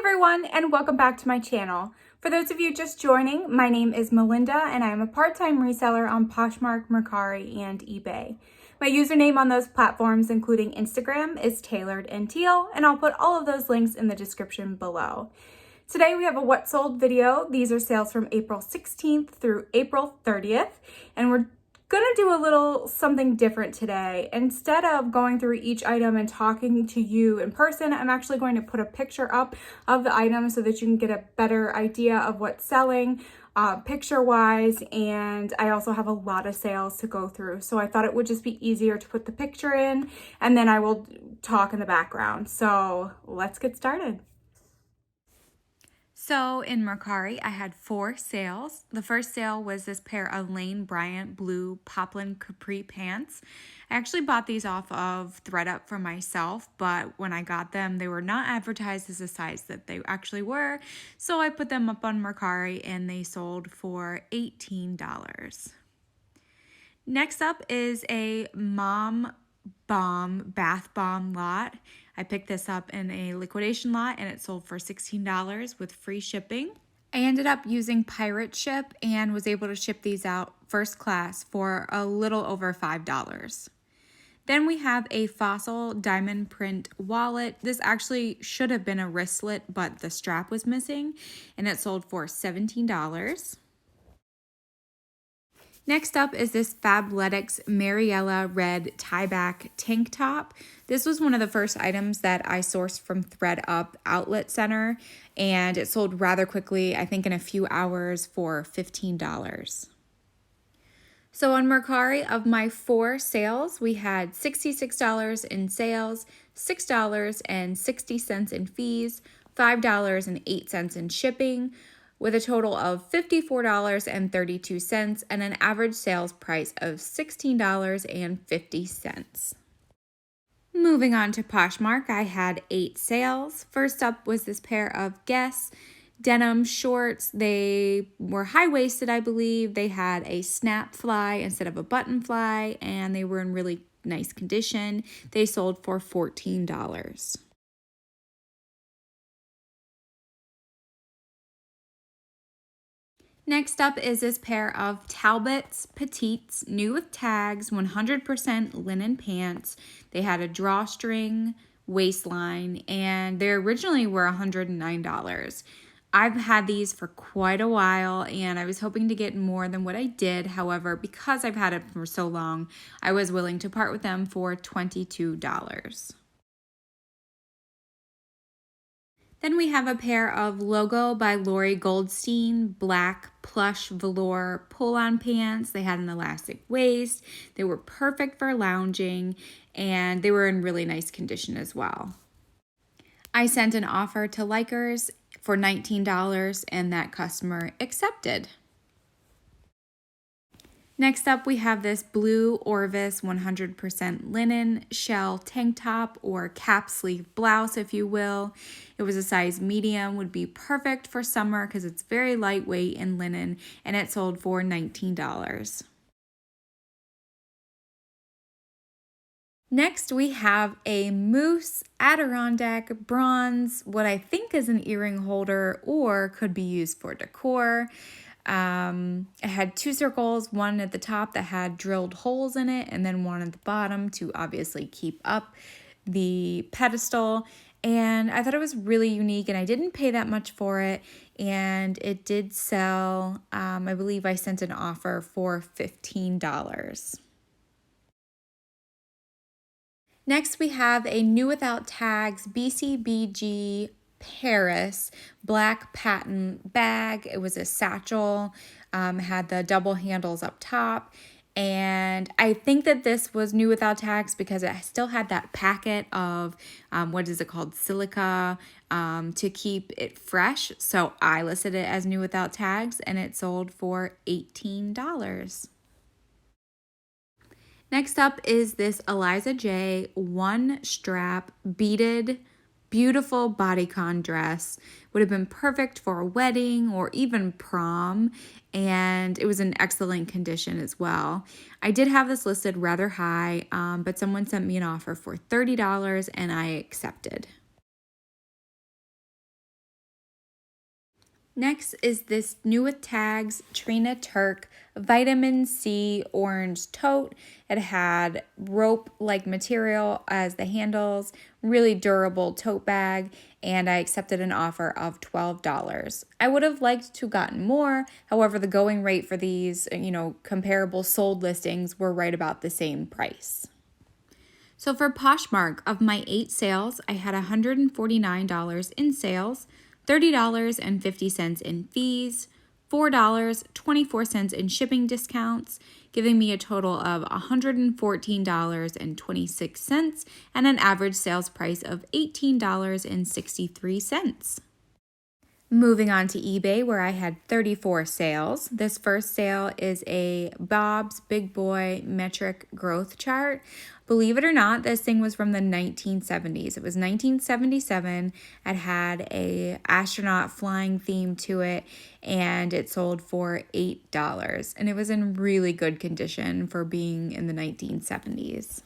everyone, and welcome back to my channel. For those of you just joining, my name is Melinda and I am a part-time reseller on Poshmark, Mercari, and eBay. My username on those platforms, including Instagram, is Tailored and Teal, and I'll put all of those links in the description below. Today we have a what sold video. These are sales from April 16th through April 30th, and we're gonna do a little something different today. Instead of going through each item and talking to you in person, I'm actually going to put a picture up of the item so that you can get a better idea of what's selling picture-wise, and I also have a lot of sales to go through. So I thought it would just be easier to put the picture in and then I will talk in the background. So let's get started. So in Mercari, I had 4 sales. The first sale was this pair of Lane Bryant blue poplin capri pants. I actually bought these off of ThreadUp for myself, but when I got them, they were not advertised as the size that they actually were. So I put them up on Mercari and they sold for $18. Next up is a Mom Bomb bath bomb lot. I picked this up in a liquidation lot and it sold for $16 with free shipping. I ended up using Pirate Ship and was able to ship these out first class for a little over $5. Then we have a Fossil diamond print wallet. This actually should have been a wristlet, but the strap was missing and it sold for $17. Next up is this Fabletics Mariella red tie-back tank top. This was one of the first items that I sourced from ThreadUp Outlet Center, and it sold rather quickly, I think in a few hours, for $15. So on Mercari, of my 4 sales, we had $66 in sales, $6.60 in fees, $5.08 in shipping, with a total of $54.32 and an average sales price of $16.50. Moving on to Poshmark, I had 8 sales. First up was this pair of Guess denim shorts. They were high-waisted, I believe. They had a snap fly instead of a button fly, and they were in really nice condition. They sold for $14. Next up is this pair of Talbot's Petites, new with tags, 100% linen pants. They had a drawstring waistline, and they originally were $109. I've had these for quite a while, and I was hoping to get more than what I did. However, because I've had it for so long, I was willing to part with them for $22. Then we have a pair of Logo by Lori Goldstein black plush velour pull-on pants. They had an elastic waist. They were perfect for lounging, and they were in really nice condition as well. I sent an offer to Likers for $19, and that customer accepted. Next up, we have this blue Orvis 100% linen shell tank top, or cap sleeve blouse, if you will. It was a size medium, would be perfect for summer because it's very lightweight and linen, and it sold for $19. Next, we have a Moose Adirondack bronze, what I think is an earring holder or could be used for decor. It had 2 circles, one at the top that had drilled holes in it, and then one at the bottom to obviously keep up the pedestal. And I thought it was really unique, and I didn't pay that much for it, and it did sell. I believe I sent an offer for $15. Next, we have a new without tags BCBG Paris black patent bag. It was a satchel, had the double handles up top, and I think that this was new without tags because it still had that packet of what is it called, silica, to keep it fresh. So I listed it as new without tags, and it sold for $18. Next up is this Eliza J 1-strap beaded beautiful bodycon dress. Would have been perfect for a wedding or even prom, and it was in excellent condition as well. I did have this listed rather high, but someone sent me an offer for $30 and I accepted. Next is this new with tags Trina Turk vitamin C orange tote. It had rope-like material as the handles, really durable tote bag, and I accepted an offer of $12. I would have liked to gotten more. However, the going rate for these, comparable sold listings were right about the same price. So for Poshmark, of my 8 sales, I had $149 in sales, $30.50 in fees, $4.24 in shipping discounts, giving me a total of $114.26 and an average sales price of $18.63. Moving on to eBay, where I had 34 sales. This first sale is a Bob's Big Boy metric growth chart. Believe it or not, this thing was from the 1970s. It was 1977. It had a astronaut flying theme to it, and it sold for $8. And it was in really good condition for being in the 1970s.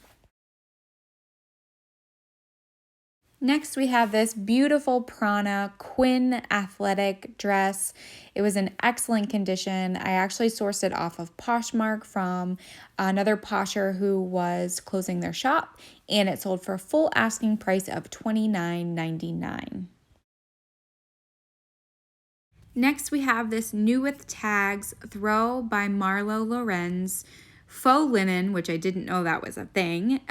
Next, we have this beautiful Prana Quinn athletic dress. It was in excellent condition. I actually sourced it off of Poshmark from another posher who was closing their shop, and it sold for a full asking price of $29.99. Next, we have this new with tags Throw by Marlo Lorenz faux linen, which I didn't know that was a thing,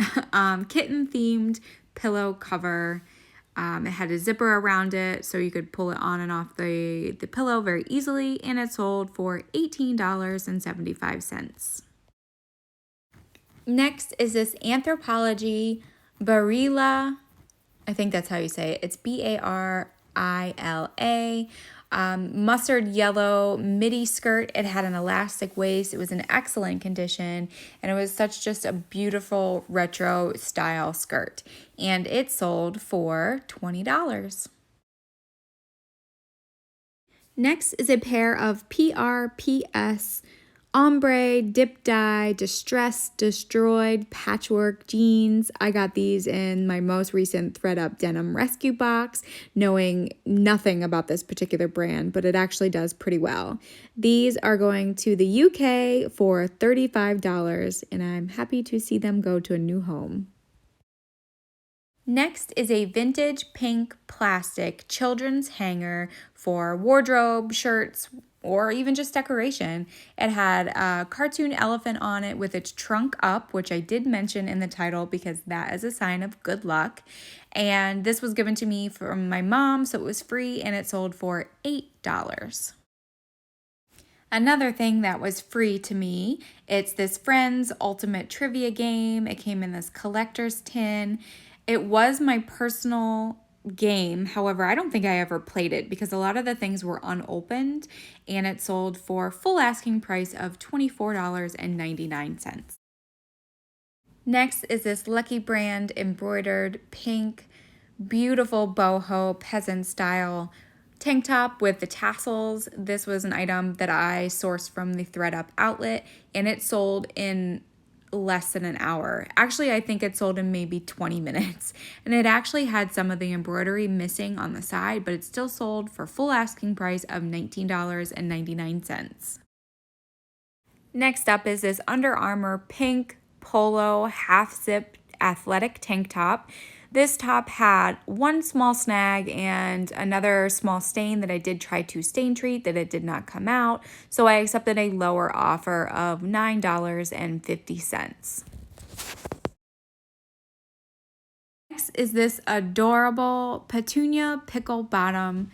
kitten themed pillow cover. It had a zipper around it so you could pull it on and off the pillow very easily, and it sold for $18.75. Next is this Anthropologie Barilla, I think that's how you say it. It's Barilla. Mustard yellow midi skirt. It had an elastic waist. It was in excellent condition, and it was just a beautiful retro style skirt, and it sold for $20. Next is a pair of PRPS ombre, dip dye, distressed, destroyed, patchwork jeans. I got these in my most recent ThredUp denim rescue box, knowing nothing about this particular brand, but it actually does pretty well. These are going to the UK for $35, and I'm happy to see them go to a new home. Next is a vintage pink plastic children's hanger for wardrobe, shirts, or even just decoration. It had a cartoon elephant on it with its trunk up, which I did mention in the title because that is a sign of good luck. And this was given to me from my mom, so it was free, and it sold for $8. Another thing that was free to me, it's this Friends Ultimate Trivia game. It came in this collector's tin. It was my personal game. However, I don't think I ever played it because a lot of the things were unopened, and it sold for full asking price of $24.99. Next is this Lucky Brand embroidered pink, beautiful boho peasant style tank top with the tassels. This was an item that I sourced from the ThredUp outlet, and it sold in less than an hour. Actually, I think it sold in maybe 20 minutes. And it actually had some of the embroidery missing on the side, but it still sold for full asking price of $19.99. Next up is this Under Armour pink polo half-zip athletic tank top. This top had one small snag and another small stain that I did try to stain treat that it did not come out, so I accepted a lower offer of $9.50. Next is this adorable petunia pickle bottom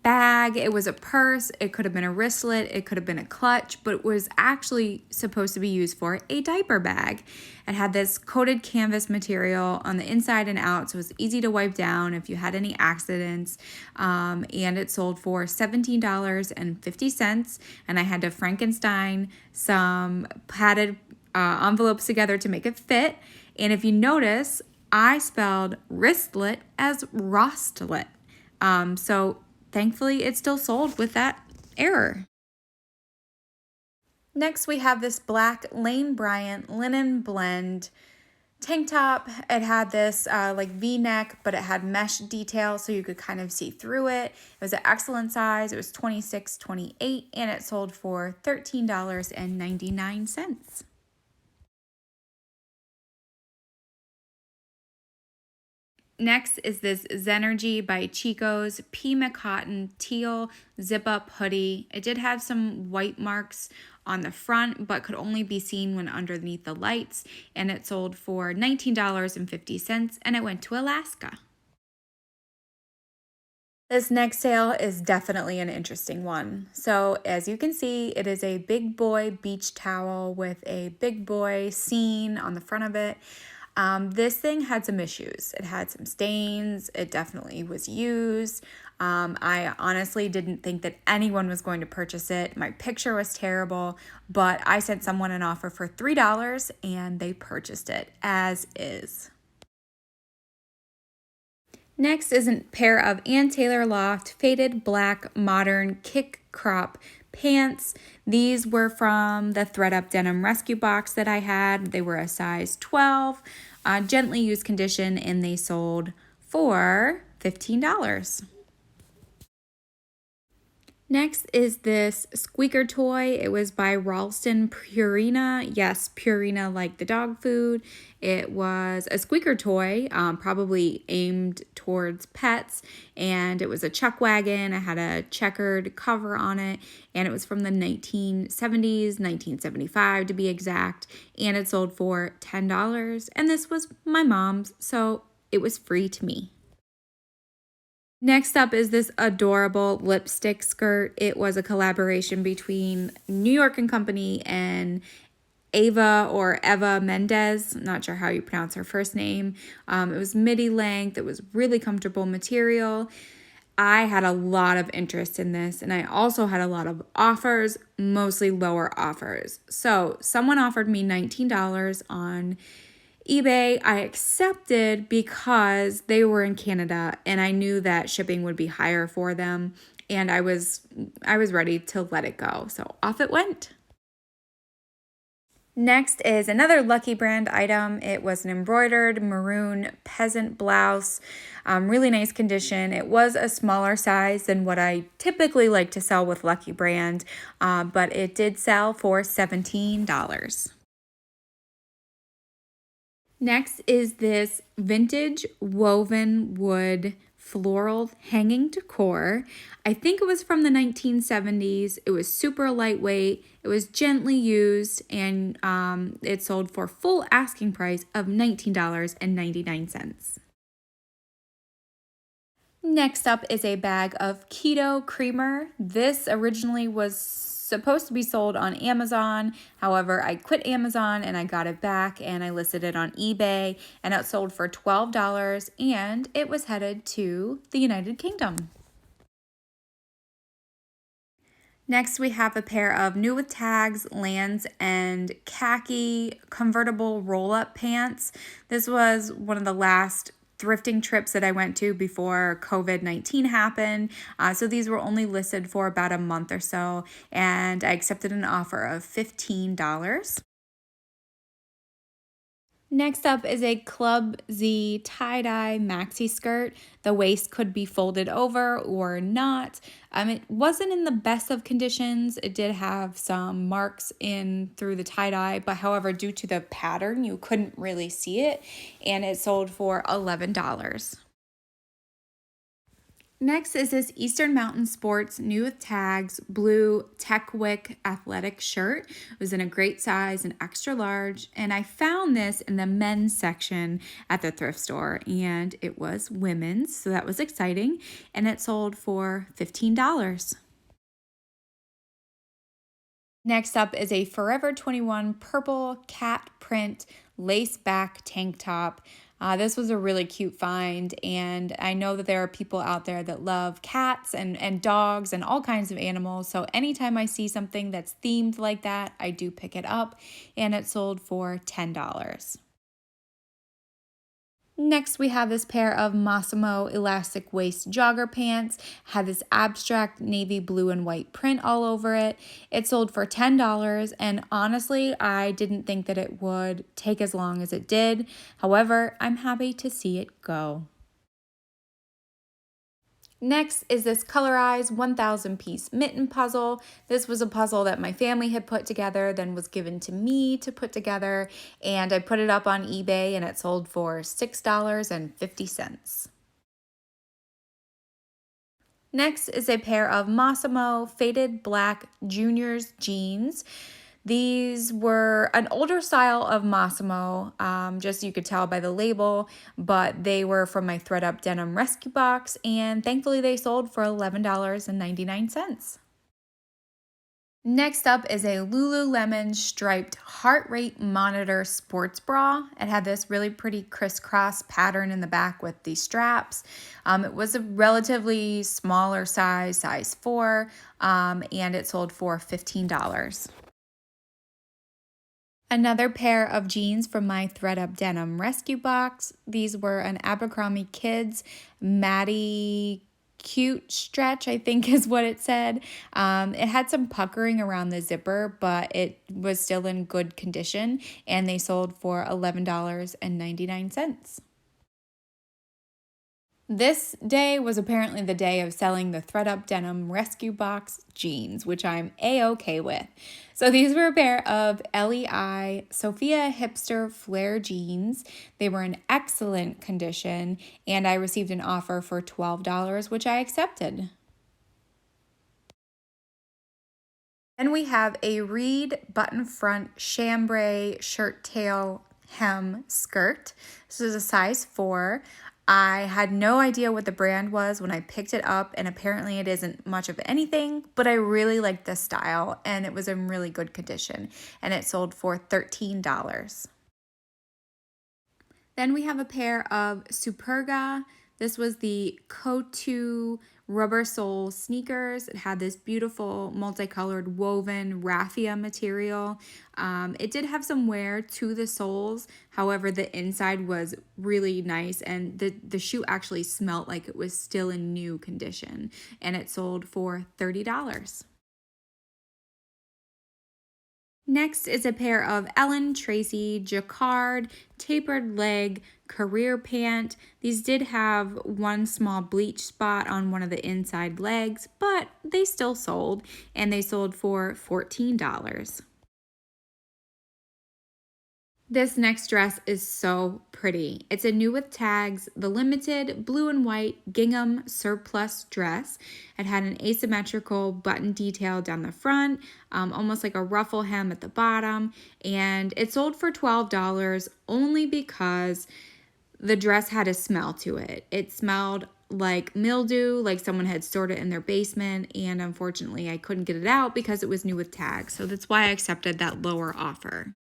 bag. It was a purse, it could have been a wristlet, it could have been a clutch, but it was actually supposed to be used for a diaper bag. It had this coated canvas material on the inside and out, so it was easy to wipe down if you had any accidents, and it sold for $17.50, and I had to Frankenstein some padded envelopes together to make it fit, and if you notice, I spelled wristlet as rostlet, so thankfully, it still sold with that error. Next, we have this black Lane Bryant linen blend tank top. It had this like V-neck, but it had mesh detail so you could kind of see through it. It was an excellent size. It was 26.28 and it sold for $13.99. Next is this Zenergy by Chico's Pima Cotton Teal Zip Up Hoodie. It did have some white marks on the front, but could only be seen when underneath the lights, and it sold for $19.50, and it went to Alaska. This next sale is definitely an interesting one. So as you can see, it is a big boy beach towel with a big boy scene on the front of it. This thing had some issues. It had some stains. It definitely was used. I honestly didn't think that anyone was going to purchase it. My picture was terrible, but I sent someone an offer for $3 and they purchased it as is. Next is a pair of Ann Taylor Loft faded black modern kick crop pants. These were from the thread-up denim rescue box that I had. They were a size 12, gently used condition, and they sold for $15. Next is this squeaker toy. It was by Ralston Purina. Yes, Purina like the dog food. It was a squeaker toy, probably aimed towards pets, and it was a chuck wagon. It had a checkered cover on it, and it was from the 1970s, 1975 to be exact, and it sold for $10, and this was my mom's, so it was free to me. Next up is this adorable lipstick skirt. It was a collaboration between New York and Company and Eva Mendez. I'm not sure how you pronounce her first name. It was midi length. It was really comfortable material. I had a lot of interest in this, and I also had a lot of offers, mostly lower offers. So someone offered me $19 on eBay. I accepted because they were in Canada and I knew that shipping would be higher for them, and I was ready to let it go. So off it went. Next is another Lucky Brand item. It was an embroidered maroon peasant blouse, really nice condition. It was a smaller size than what I typically like to sell with Lucky Brand, but it did sell for $17. Next is this vintage woven wood floral hanging decor. I think it was from the 1970s. It was super lightweight. It was gently used, and it sold for full asking price of $19.99. Next up is a bag of keto creamer. This originally was supposed to be sold on Amazon. However, I quit Amazon and I got it back and I listed it on eBay, and it sold for $12, and it was headed to the United Kingdom. Next, we have a pair of new with tags, Lands and khaki convertible roll-up pants. This was one of the last thrifting trips that I went to before COVID-19 happened. So these were only listed for about a month or so, and I accepted an offer of $15. Next up is a Club Z tie-dye maxi skirt. The waist could be folded over or not. It wasn't in the best of conditions. It did have some marks in through the tie-dye, but however, due to the pattern, you couldn't really see it, and it sold for $11. Next is this Eastern Mountain Sports new with tags blue Tech Wick athletic shirt. It was in a great size, an extra large, and I found this in the men's section at the thrift store, and it was women's, so that was exciting, and it sold for $15. Next up is a Forever 21 purple cat print lace back tank top. This was a really cute find, and I know that there are people out there that love cats and dogs and all kinds of animals, so anytime I see something that's themed like that, I do pick it up, and it sold for $10. Next, we have this pair of Massimo elastic waist jogger pants. Had this abstract navy blue and white print all over it. It sold for $10, and honestly, I didn't think that it would take as long as it did. However, I'm happy to see it go. Next is this colorized 1,000 piece mitten puzzle. This was a puzzle that my family had put together, then was given to me to put together, and I put it up on eBay and it sold for $6.50. Next is a pair of Massimo faded black juniors jeans. These were an older style of Massimo, just you could tell by the label, but they were from my ThredUp denim rescue box, and thankfully they sold for $11.99. Next up is a Lululemon striped heart rate monitor sports bra. It had this really pretty crisscross pattern in the back with these straps. It was a relatively smaller size 4, and it sold for $15. Another pair of jeans from my ThredUp denim rescue box. These were an Abercrombie Kids Maddie Cute stretch, I think is what it said. It had some puckering around the zipper, but it was still in good condition, and they sold for $11.99. This day was apparently the day of selling the ThredUp denim rescue box jeans, which I'm a-okay with. So these were a pair of LEI Sophia Hipster Flare jeans. They were in excellent condition, and I received an offer for $12, which I accepted. Then we have a Reed button front chambray shirt tail hem skirt. This is a size 4. I had no idea what the brand was when I picked it up, and apparently it isn't much of anything, but I really liked the style, and it was in really good condition, and it sold for $13. Then we have a pair of Superga. This was the Cotu rubber sole sneakers. It had this beautiful multicolored woven raffia material. It did have some wear to the soles. However, the inside was really nice, and the shoe actually smelled like it was still in new condition, and it sold for $30. Next is a pair of Ellen Tracy Jacquard tapered leg career pant. These did have one small bleach spot on one of the inside legs, but they still sold, and they sold for $14. This next dress is so pretty. It's a new with tags, the limited blue and white gingham surplus dress. It had an asymmetrical button detail down the front, almost like a ruffle hem at the bottom, and it sold for $12 only because the dress had a smell to it. It smelled like mildew, like someone had stored it in their basement, and unfortunately I couldn't get it out because it was new with tags, so that's why I accepted that lower offer.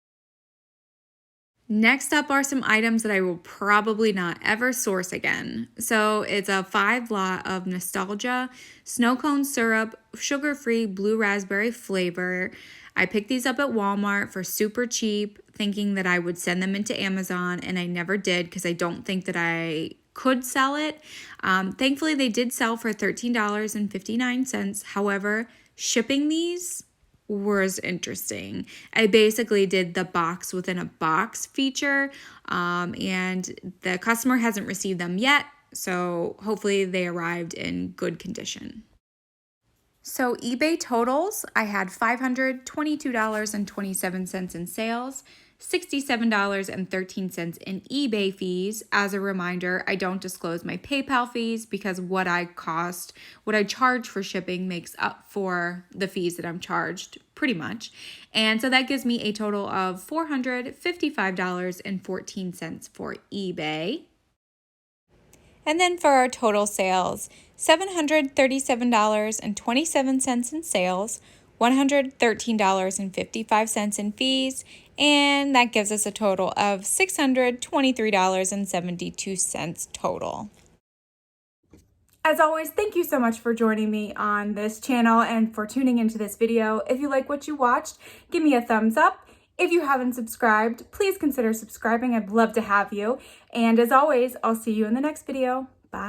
Next up are some items that I will probably not ever source again. So it's a 5 lot of Nostalgia snow cone syrup, sugar-free blue raspberry flavor. I picked these up at Walmart for super cheap, thinking that I would send them into Amazon, and I never did because I don't think that I could sell it. Thankfully, they did sell for $13.59. However, shipping these was interesting. I basically did the box within a box feature, and the customer hasn't received them yet, so hopefully they arrived in good condition. So eBay totals, I had $522.27 in sales, $67.13 in eBay fees. As a reminder, I don't disclose my PayPal fees because what I charge for shipping makes up for the fees that I'm charged pretty much. And so that gives me a total of $455.14 for eBay. And then for our total sales, $737.27 in sales, $113.55 in fees, and that gives us a total of $623.72 total. As always, thank you so much for joining me on this channel and for tuning into this video. If you like what you watched, give me a thumbs up. If you haven't subscribed, please consider subscribing. I'd love to have you. And as always, I'll see you in the next video.